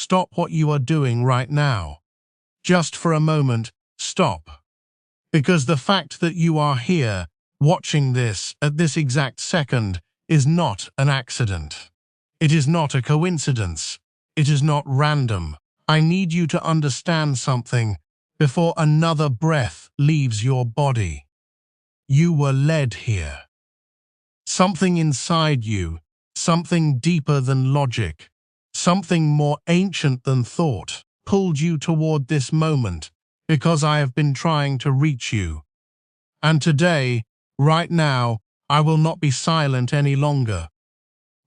stop what you are doing right now. Just for a moment, stop. Because the fact that you are here, watching this at this exact second, is not an accident. It is not a coincidence. It is not random. I need you to understand something before another breath leaves your body. You were led here. Something inside you, something deeper than logic, something more ancient than thought, pulled you toward this moment because I have been trying to reach you. And today, right now, I will not be silent any longer.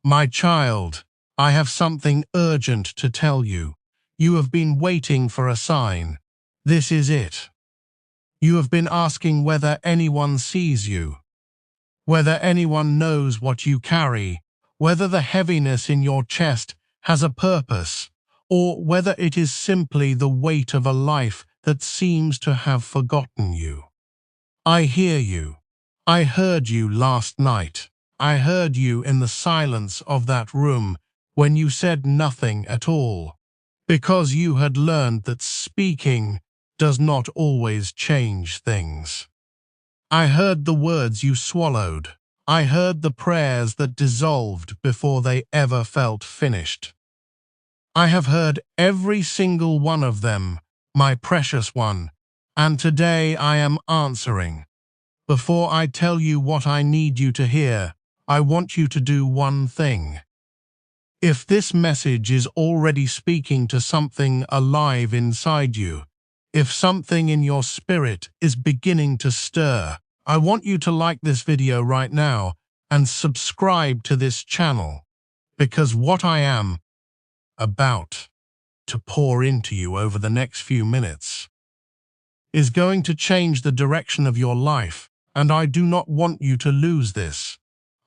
My child, I have something urgent to tell you. You have been waiting for a sign. This is it. You have been asking whether anyone sees you, whether anyone knows what you carry, whether the heaviness in your chest has a purpose, or whether it is simply the weight of a life that seems to have forgotten you. I hear you. I heard you last night. I heard you in the silence of that room when you said nothing at all, because you had learned that speaking does not always change things. I heard the words you swallowed. I heard the prayers that dissolved before they ever felt finished. I have heard every single one of them, my precious one, and today I am answering. Before I tell you what I need you to hear, I want you to do one thing. If this message is already speaking to something alive inside you, if something in your spirit is beginning to stir, I want you to like this video right now and subscribe to this channel, because what I am about to pour into you over the next few minutes is going to change the direction of your life, and I do not want you to lose this.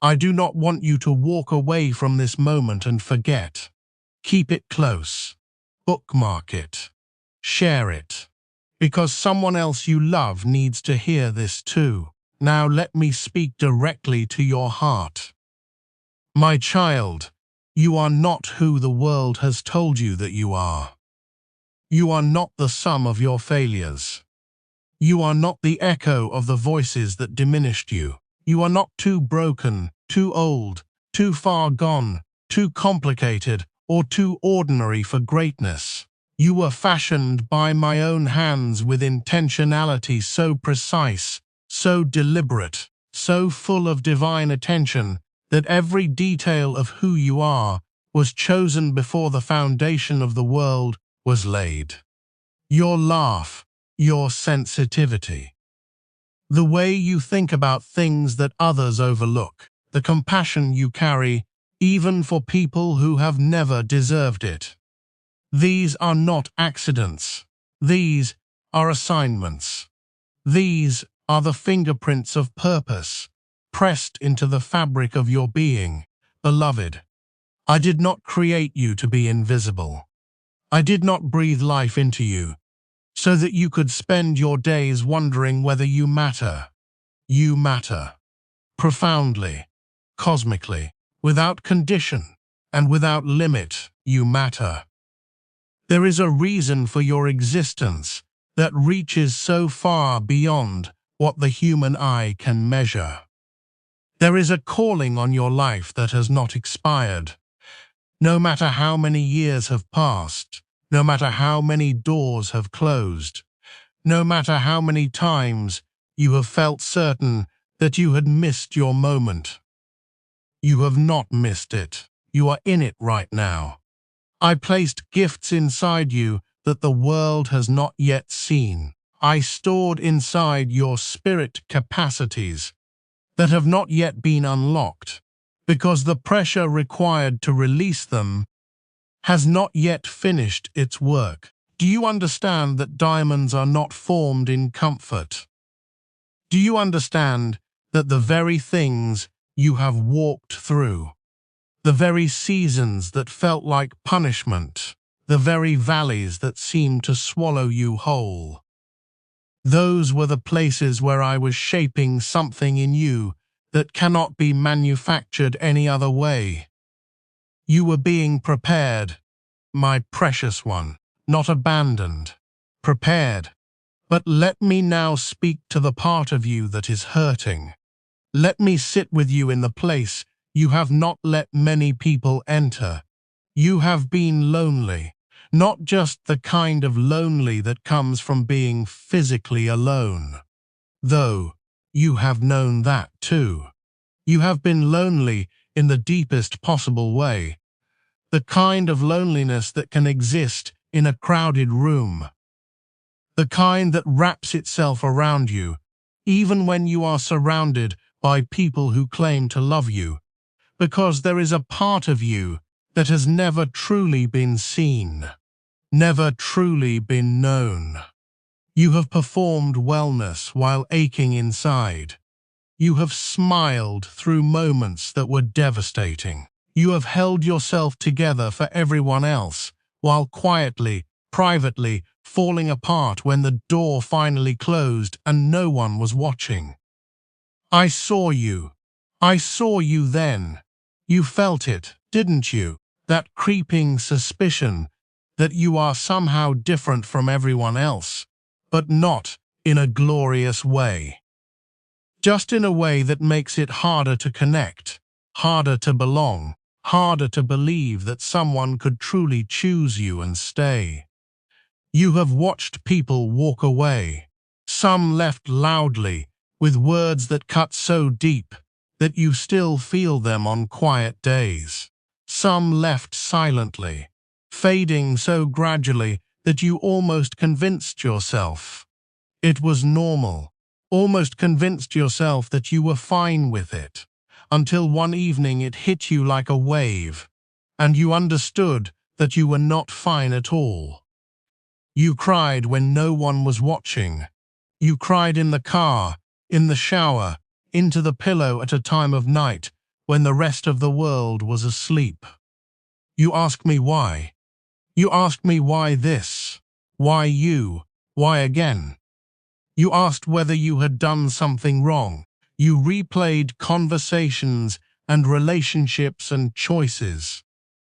I do not want you to walk away from this moment and forget. Keep it close. Bookmark it. Share it. Because someone else you love needs to hear this too. Now let me speak directly to your heart. My child, you are not who the world has told you that you are. You are not the sum of your failures. You are not the echo of the voices that diminished you. You are not too broken, too old, too far gone, too complicated, or too ordinary for greatness. You were fashioned by my own hands with intentionality so precise, so deliberate, so full of divine attention that every detail of who you are was chosen before the foundation of the world was laid. Your laugh, your sensitivity, the way you think about things that others overlook, the compassion you carry, even for people who have never deserved it. These are not accidents. These are assignments. These are the fingerprints of purpose, pressed into the fabric of your being. Beloved, I did not create you to be invisible. I did not breathe life into you so that you could spend your days wondering whether you matter. You matter. Profoundly, cosmically, without condition, and without limit, you matter. There is a reason for your existence that reaches so far beyond what the human eye can measure. There is a calling on your life that has not expired. No matter how many years have passed, no matter how many doors have closed, no matter how many times you have felt certain that you had missed your moment, you have not missed it. You are in it right now. I placed gifts inside you that the world has not yet seen. I stored inside your spirit capacities that have not yet been unlocked, because the pressure required to release them has not yet finished its work. Do you understand that diamonds are not formed in comfort? Do you understand that the very things you have walked through, the very seasons that felt like punishment, the very valleys that seemed to swallow you whole, those were the places where I was shaping something in you that cannot be manufactured any other way. You were being prepared. my precious one, not abandoned, prepared. But let me now speak to the part of you that is hurting. Let me sit with you in the place you have not let many people enter. You have been lonely, not just the kind of lonely that comes from being physically alone. Though you have known that too. You have been lonely in the deepest possible way, the kind of loneliness that can exist in a crowded room, the kind that wraps itself around you, even when you are surrounded by people who claim to love you, because there is a part of you that has never truly been seen, never truly been known. You have performed wellness while aching inside. You have smiled through moments that were devastating. You have held yourself together for everyone else, while quietly, privately, falling apart when the door finally closed and no one was watching. I saw you. I saw you then. You felt it, didn't you? That creeping suspicion that you are somehow different from everyone else, but not in a glorious way. Just in a way that makes it harder to connect, harder to belong, harder to believe that someone could truly choose you and stay. You have watched people walk away, some left loudly, with words that cut so deep that you still feel them on quiet days. Some left silently, fading so gradually that you almost convinced yourself it was normal, almost convinced yourself that you were fine with it, until one evening it hit you like a wave, and you understood that you were not fine at all. You cried when no one was watching. You cried in the car, in the shower, into the pillow at a time of night when the rest of the world was asleep. You asked me why. You asked me why this, why you, why again. You asked whether you had done something wrong. You replayed conversations and relationships and choices,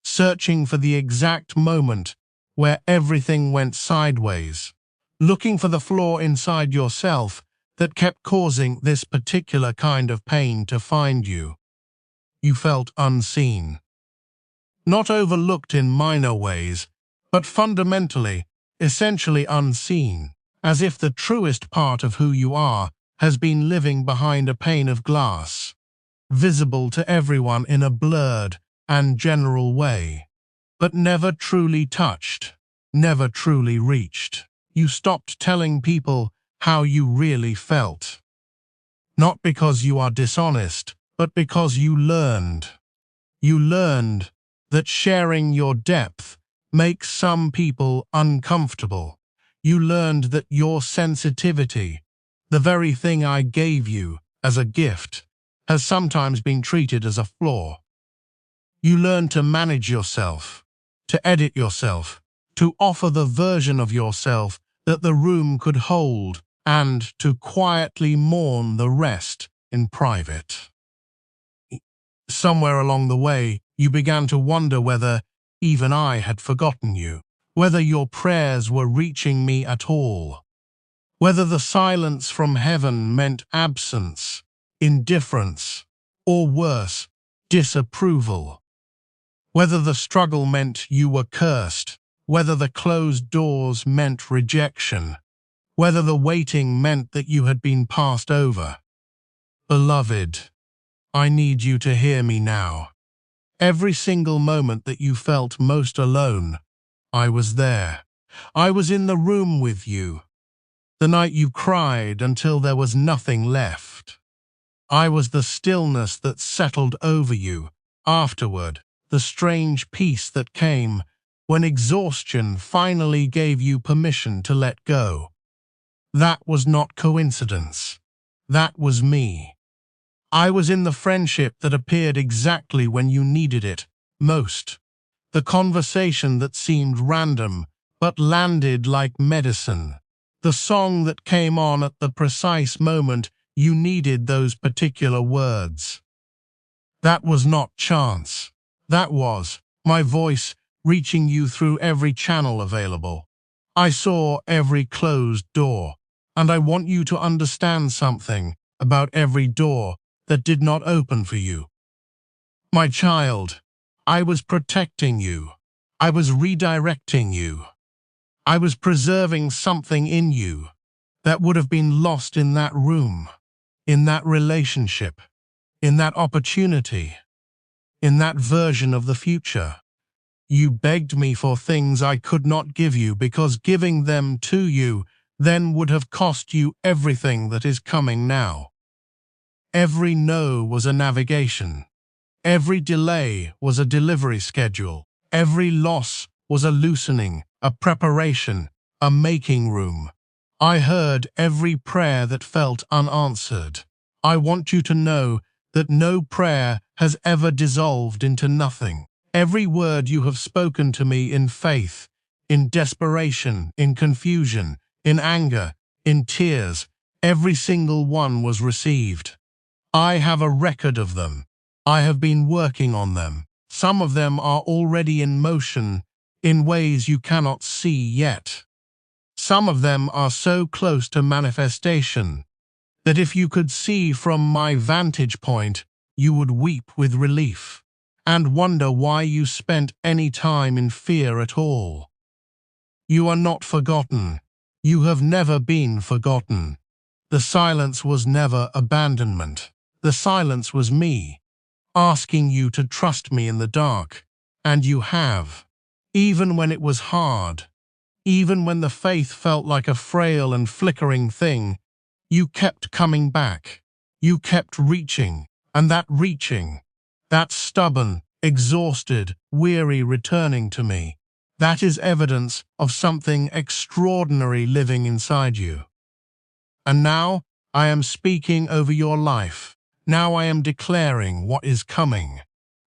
searching for the exact moment where everything went sideways, looking for the flaw inside yourself that kept causing this particular kind of pain to find you. You felt unseen. Not overlooked in minor ways, but fundamentally, essentially unseen, as if the truest part of who you are has been living behind a pane of glass, visible to everyone in a blurred and general way, but never truly touched, never truly reached. You stopped telling people how you really felt. Not because you are dishonest, but because you learned. You learned that sharing your depth makes some people uncomfortable. You learned that your sensitivity, the very thing I gave you as a gift, has sometimes been treated as a flaw. You learned to manage yourself, to edit yourself, to offer the version of yourself that the room could hold, and to quietly mourn the rest in private. Somewhere along the way, you began to wonder whether even I had forgotten you, whether your prayers were reaching me at all, whether the silence from heaven meant absence, indifference, or worse, disapproval, whether the struggle meant you were cursed, whether the closed doors meant rejection, whether the waiting meant that you had been passed over. Beloved, I need you to hear me now. Every single moment that you felt most alone, I was there. I was in the room with you. The night you cried until there was nothing left. I was the stillness that settled over you. Afterward, the strange peace that came when exhaustion finally gave you permission to let go. That was not coincidence. That was me. I was in the friendship that appeared exactly when you needed it most. The conversation that seemed random but landed like medicine. The song that came on at the precise moment you needed those particular words. That was not chance. That was my voice reaching you through every channel available. I saw every closed door, and I want you to understand something about every door that did not open for you. My child, I was protecting you. I was redirecting you. I was preserving something in you that would have been lost in that room, in that relationship, in that opportunity, in that version of the future. You begged me for things I could not give you because giving them to you then would have cost you everything that is coming now. Every no was a navigation. Every delay was a delivery schedule. Every loss was a loosening, a preparation, a making room. I heard every prayer that felt unanswered. I want you to know that no prayer has ever dissolved into nothing. Every word you have spoken to me in faith, in desperation, in confusion, in anger, in tears, every single one was received. I have a record of them. I have been working on them. Some of them are already in motion in ways you cannot see yet. Some of them are so close to manifestation that if you could see from my vantage point, you would weep with relief and wonder why you spent any time in fear at all. You are not forgotten. You have never been forgotten. The silence was never abandonment. The silence was me, asking you to trust me in the dark, and you have. Even when it was hard, even when the faith felt like a frail and flickering thing, you kept coming back. You kept reaching, and that reaching, that stubborn, exhausted, weary returning to me, that is evidence of something extraordinary living inside you. And now I am speaking over your life. Now I am declaring what is coming.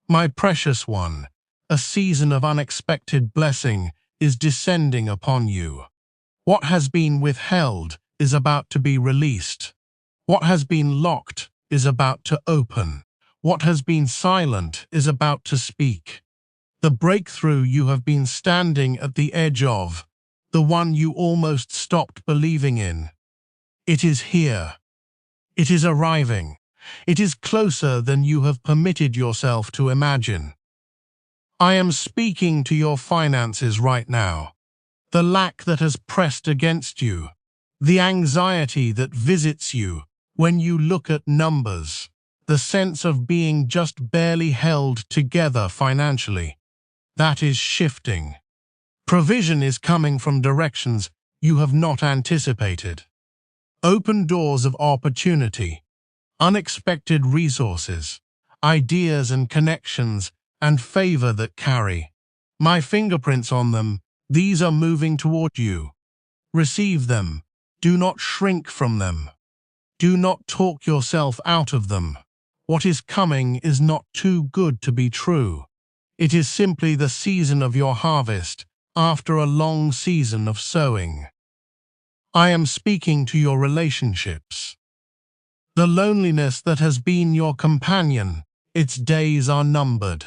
My precious one, a season of unexpected blessing is descending upon you. What has been withheld is about to be released. What has been locked is about to open. What has been silent is about to speak. The breakthrough you have been standing at the edge of, the one you almost stopped believing in, it is here. It is arriving. It is closer than you have permitted yourself to imagine. I am speaking to your finances right now. The lack that has pressed against you, the anxiety that visits you when you look at numbers, the sense of being just barely held together financially, that is shifting. Provision is coming from directions you have not anticipated. Open doors of opportunity, unexpected resources, ideas and connections, and favor that carry my fingerprints on them. These are moving toward you. Receive them. Do not shrink from them. Do not talk yourself out of them. What is coming is not too good to be true. It is simply the season of your harvest after a long season of sowing. I am speaking to your relationships. The loneliness that has been your companion, its days are numbered.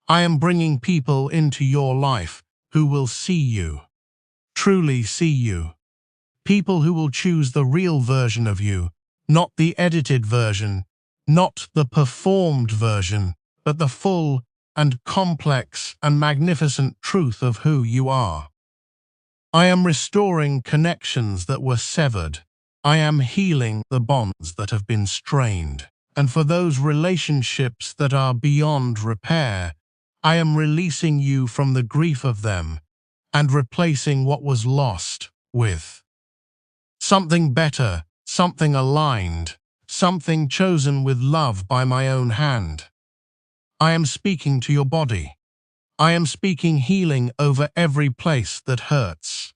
I am bringing people into your life who will see you, truly see you. People who will choose the real version of you, not the edited version, not the performed version, but the full and complex and magnificent truth of who you are. I am restoring connections that were severed. I am healing the bonds that have been strained. And for those relationships that are beyond repair, I am releasing you from the grief of them and replacing what was lost with something better, something aligned, something chosen with love by my own hand. I am speaking to your body. I am speaking healing over every place that hurts.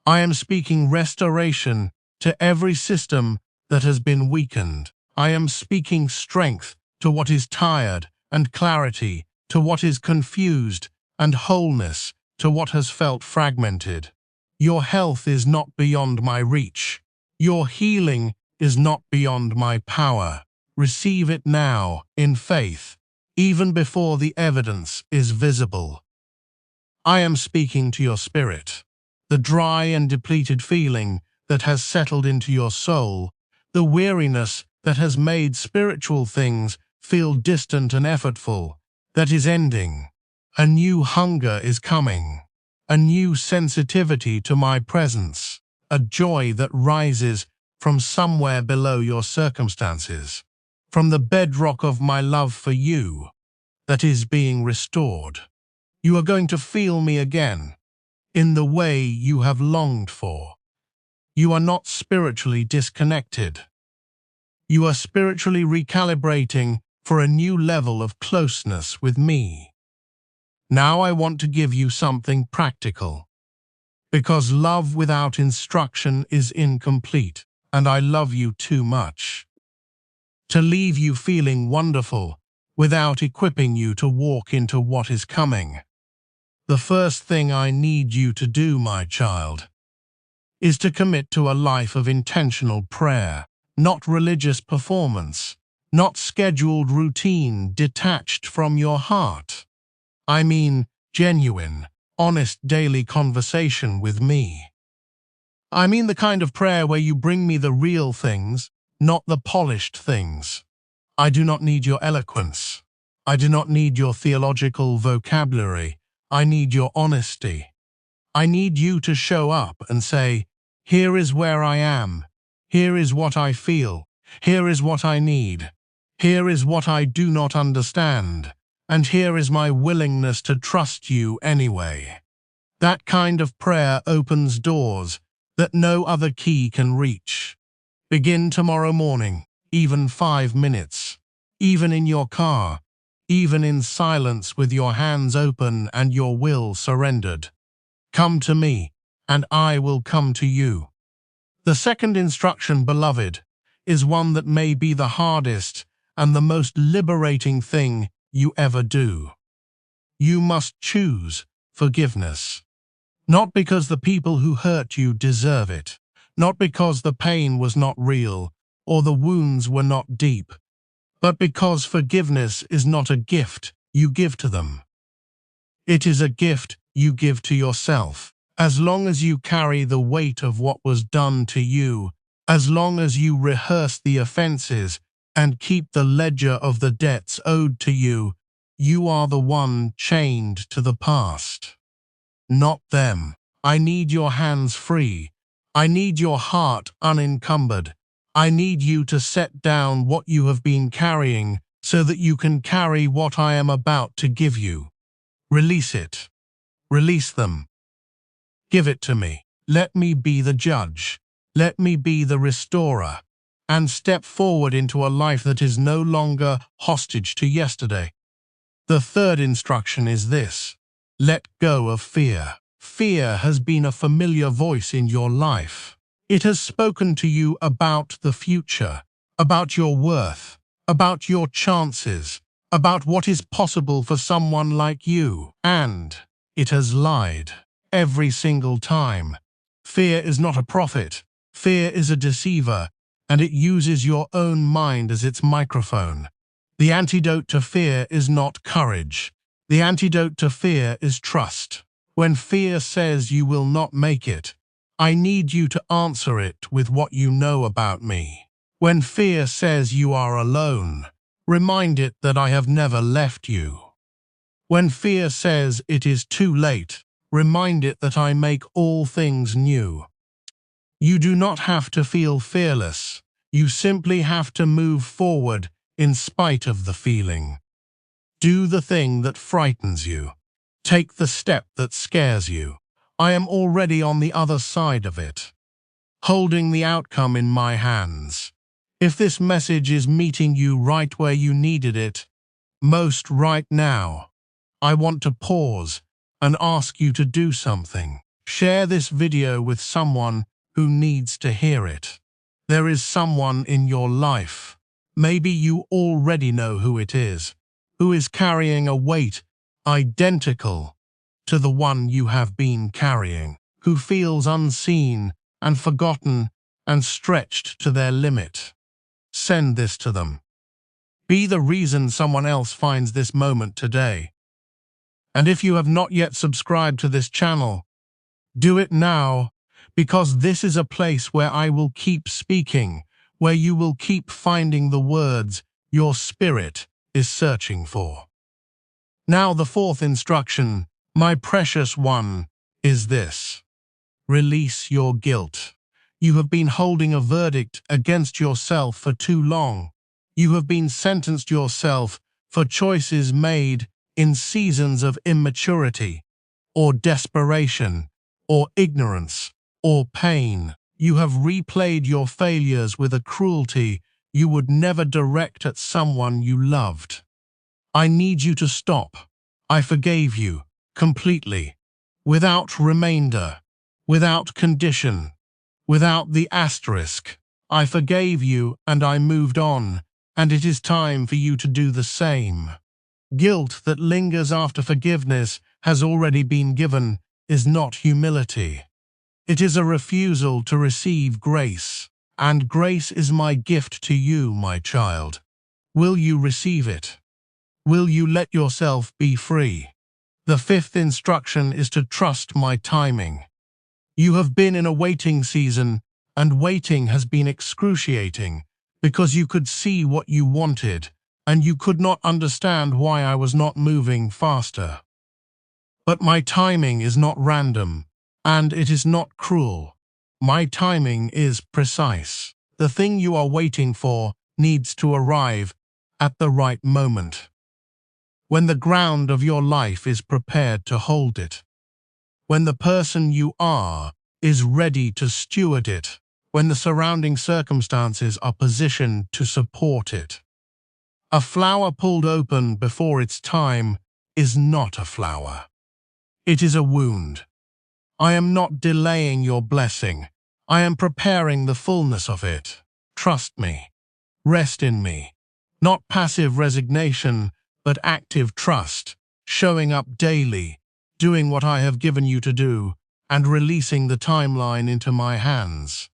I am speaking restoration to every system that has been weakened. I am speaking strength to what is tired and clarity to what is confused and wholeness to what has felt fragmented. Your health is not beyond my reach. Your healing is not beyond my power. Receive it now in faith, even before the evidence is visible. I am speaking to your spirit. The dry and depleted feeling that has settled into your soul, the weariness that has made spiritual things feel distant and effortful, that is ending. A new hunger is coming, a new sensitivity to my presence, a joy that rises from somewhere below your circumstances, from the bedrock of my love for you that is being restored. You are going to feel me again, in the way you have longed for. You are not spiritually disconnected. You are spiritually recalibrating for a new level of closeness with me. Now I want to give you something practical, because love without instruction is incomplete, and I love you too much to leave you feeling wonderful without equipping you to walk into what is coming. The first thing I need you to do, my child, is to commit to a life of intentional prayer, not religious performance, not scheduled routine detached from your heart. I mean genuine, honest daily conversation with me. I mean the kind of prayer where you bring me the real things, not the polished things. I do not need your eloquence. I do not need your theological vocabulary. I need your honesty. I need you to show up and say, here is where I am. Here is what I feel. Here is what I need. Here is what I do not understand. And here is my willingness to trust you anyway. That kind of prayer opens doors that no other key can reach. Begin tomorrow morning, even 5 minutes, even in your car, even in silence with your hands open and your will surrendered. Come to me, and I will come to you. The second instruction, beloved, is one that may be the hardest and the most liberating thing you ever do. You must choose forgiveness. Not because the people who hurt you deserve it, not because the pain was not real or the wounds were not deep, but because forgiveness is not a gift you give to them. It is a gift you give to yourself. As long as you carry the weight of what was done to you, as long as you rehearse the offenses and keep the ledger of the debts owed to you, you are the one chained to the past. Not them. I need your hands free. I need your heart unencumbered. I need you to set down what you have been carrying so that you can carry what I am about to give you. Release it. Release them. Give it to me. Let me be the judge. Let me be the restorer. And step forward into a life that is no longer hostage to yesterday. The third instruction is this: let go of fear. Fear has been a familiar voice in your life. It has spoken to you about the future, about your worth, about your chances, about what is possible for someone like you. And it has lied every single time. Fear is not a prophet. Fear is a deceiver, and it uses your own mind as its microphone. The antidote to fear is not courage. The antidote to fear is trust. When fear says you will not make it, I need you to answer it with what you know about me. When fear says you are alone, remind it that I have never left you. When fear says it is too late, remind it that I make all things new. You do not have to feel fearless. You simply have to move forward in spite of the feeling. Do the thing that frightens you. Take the step that scares you. I am already on the other side of it, holding the outcome in my hands. If this message is meeting you right where you needed it, most right now, I want to pause and ask you to do something. Share this video with someone who needs to hear it. There is someone in your life, maybe you already know who it is, who is carrying a weight identical to the one you have been carrying, who feels unseen and forgotten and stretched to their limit. Send this to them. Be the reason someone else finds this moment today. And if you have not yet subscribed to this channel, do it now, because this is a place where I will keep speaking, where you will keep finding the words your spirit is searching for. Now the fourth instruction, my precious one, is this. Release your guilt. You have been holding a verdict against yourself for too long. You have been sentenced yourself for choices made in seasons of immaturity, or desperation, or ignorance, or pain. You have replayed your failures with a cruelty you would never direct at someone you loved. I need you to stop. I forgave you, completely, without remainder, without condition, without the asterisk. I forgave you and I moved on, and it is time for you to do the same. Guilt that lingers after forgiveness has already been given is not humility. It is a refusal to receive grace, and grace is my gift to you, my child. Will you receive it? Will you let yourself be free? The fifth instruction is to trust my timing. You have been in a waiting season, and waiting has been excruciating because you could see what you wanted, and you could not understand why I was not moving faster. But my timing is not random, and it is not cruel. My timing is precise. The thing you are waiting for needs to arrive at the right moment, when the ground of your life is prepared to hold it, when the person you are is ready to steward it, when the surrounding circumstances are positioned to support it. A flower pulled open before its time is not a flower. It is a wound. I am not delaying your blessing. I am preparing the fullness of it. Trust me. Rest in me. Not passive resignation, but active trust, showing up daily, doing what I have given you to do, and releasing the timeline into my hands.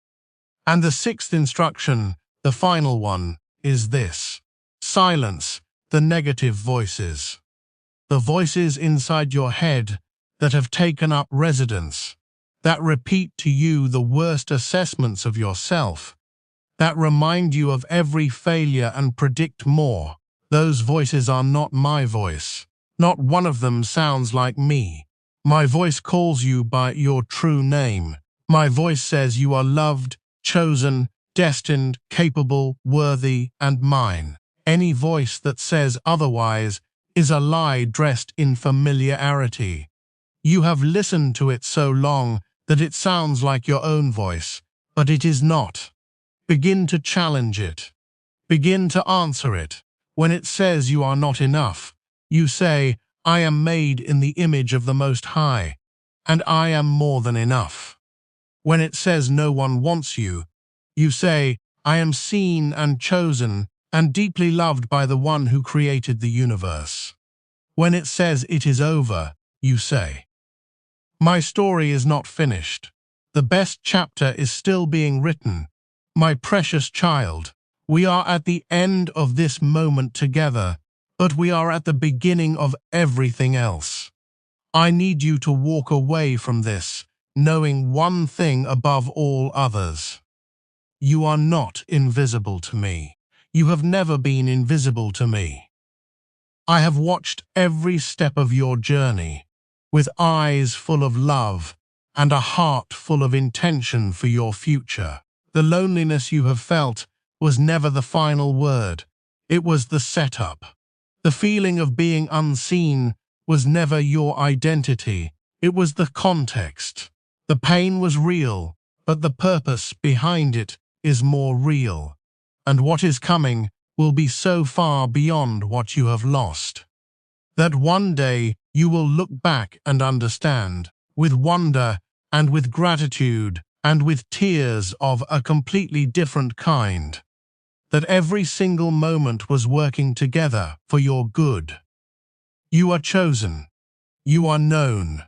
And the sixth instruction, the final one, is this. Silence the negative voices. The voices inside your head that have taken up residence, that repeat to you the worst assessments of yourself, that remind you of every failure and predict more. Those voices are not my voice. Not one of them sounds like me. My voice calls you by your true name. My voice says you are loved, chosen, destined, capable, worthy, and mine. Any voice that says otherwise is a lie dressed in familiarity. You have listened to it so long that it sounds like your own voice, but it is not. Begin to challenge it. Begin to answer it. When it says you are not enough, you say, I am made in the image of the Most High, and I am more than enough. When it says no one wants you, you say, I am seen and chosen and deeply loved by the one who created the universe. When it says it is over, you say, my story is not finished. The best chapter is still being written. My precious child, we are at the end of this moment together, but we are at the beginning of everything else. I need you to walk away from this, knowing one thing above all others. You are not invisible to me. You have never been invisible to me. I have watched every step of your journey, with eyes full of love and a heart full of intention for your future. The loneliness you have felt was never the final word. It was the setup. The feeling of being unseen was never your identity. It was the context. The pain was real, but the purpose behind it is more real. And what is coming will be so far beyond what you have lost, that one day you will look back and understand, with wonder and with gratitude and with tears of a completely different kind, that every single moment was working together for your good. You are chosen. You are known.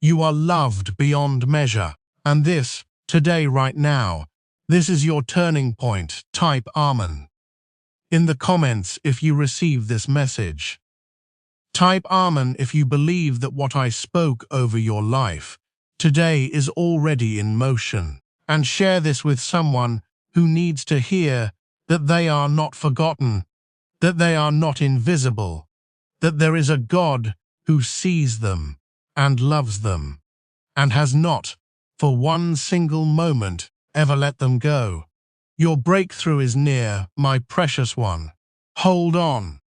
You are loved beyond measure. And this, today, right now, this is your turning point. Type Amen in the comments if you receive this message. Type Amen if you believe that what I spoke over your life today is already in motion. And share this with someone who needs to hear that they are not forgotten, that they are not invisible, that there is a God who sees them and loves them, and has not, for one single moment, ever let them go. Your breakthrough is near, my precious one. Hold on.